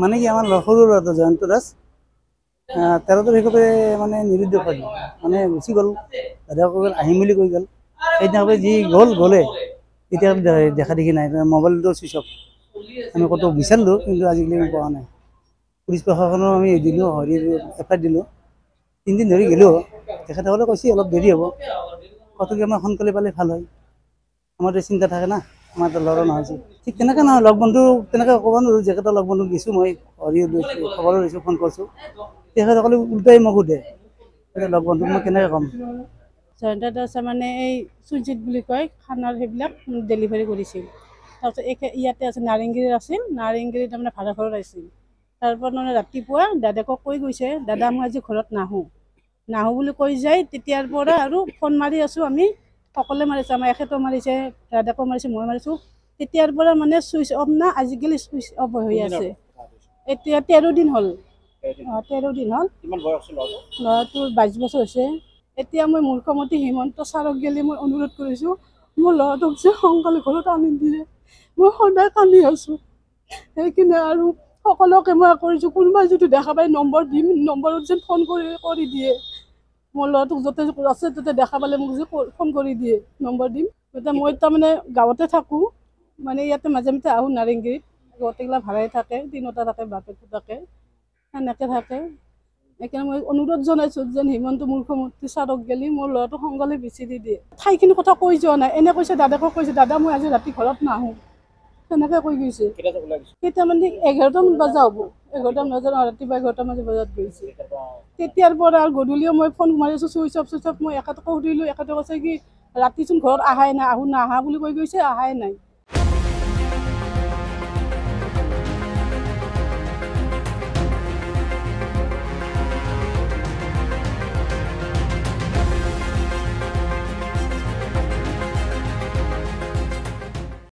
মানে কি আমাৰ সৰু ল'ৰাটো জয়ন্ত দাস 13 তাৰিখতে মানে নিৰুদ্দেশ হ'ল মানে গুচি গ'ল দাদাকৈ গ'ল আহিম বুলি কৈ গ'ল সেইদিনাকৈ যি গ'লে এতিয়া দেখা দেখি নাই মোবাইলটো চুইচ অফ আমি ক'তো বিচাৰিলোঁ কিন্তু আজিকালি পোৱা নাই পুলিচ প্ৰশাসনৰ আমি দিলোঁ এফআইআৰ দিলোঁ 3 দিন ধৰি গ'লোঁ তেখেতসকলে কৈছে অলপ দেৰি হ'ব কতকৈ আমাৰ সোনকালে পালে ভাল হয় আমাৰতো চিন্তা থাকে না আমাৰতো ল'ৰা নহয় ঠিক তেনেকৈ নহয় লগ বন্ধু তেনেকৈ ক'ব নোৱাৰোঁ যেকেইটা লগ বন্ধু দিছোঁ মই খবৰ লৈছোঁ ফোন কৰিছোঁ তেখেতসকলে উল্টাই মোক সোধে লগ বন্ধুক মই কেনেকৈ ক'ম জয়ন্ত দাসে মানে এই সুজিত বুলি কয় খানাৰ সেইবিলাক ডেলিভাৰী কৰিছিল তাৰপিছত ইয়াতে আছে নাৰেংগীৰত আছিল নাৰেংগীৰত তাৰমানে ভাড়া ঘৰত আছিল তাৰপৰা মানে ৰাতিপুৱা দাদাকক কৈ গৈছে দাদা মই আজি ঘৰত নাহোঁ বুলি কৈ যায় তেতিয়াৰ পৰা আৰু ফোন মাৰি আছোঁ আমি সকলোৱে মাৰিছোঁ আমাৰ এখেতো মাৰিছে দাদাকো মাৰিছে মই মাৰিছোঁ তেতিয়াৰ পৰা মানে চুইচ অফ না আজিকালি চুইচ অফ হৈ আছে এতিয়া 13 দিন হ'ল 13 দিন হ'ল ল'ৰাটোৰ 22 বছৰ হৈছে এতিয়া মই মুখ্যমন্ত্ৰী হিমন্ত ছাৰক গেলি মই অনুৰোধ কৰিছোঁ মোৰ ল'ৰাটোক যে সোনকালে ঘৰত আনি দিয়ে মই সদায় কান্দি আছোঁ সেইকাৰণে আৰু সকলোকে মই কৰিছোঁ কোনোবাই যদি দেখা পাই নম্বৰ দিম নম্বৰত যেন ফোন কৰি দিয়ে মোৰ ল'ৰাটোক য'তে আছে ত'তে দেখা পালে মোক যে ফোন কৰি দিয়ে নম্বৰ দিম এতিয়া মই তাৰমানে গাঁৱতে থাকোঁ মানে ইয়াতে মাজে মাজে আহোঁ নাৰেংগীত গোটেইগিলা ভাড়াই থাকে 3টা থাকে বাপেকো থাকে সেনেকৈ থাকে সেইকাৰণে মই অনুৰোধ জনাইছোঁ যেন হিমন্ত মুখ্যমন্ত্ৰী ছাৰক গেলি মোৰ ল'ৰাটো সোনকালে বিচাৰি দিয়ে ঠাইখিনি কথা কৈ যোৱা নাই এনে কৈছে দাদাকক কৈছে দাদা মই আজি ৰাতি ঘৰত নাহোঁ সেনেকৈ কৈ গৈছে কেইটা মানে 11টামান বজা হ'ব 11টামান বজাত ৰাতিপুৱা 11টামান বজাত গৈছে তেতিয়াৰ পৰা আৰু গধূলিও মই ফোন মাৰিছোঁ চুইচ অফ মই এখেতকো সুধিলোঁ এখেতে কৈছে কি ৰাতিচোন ঘৰত আহাই নাই নাহা বুলি কৈ গৈছে আহাই নাই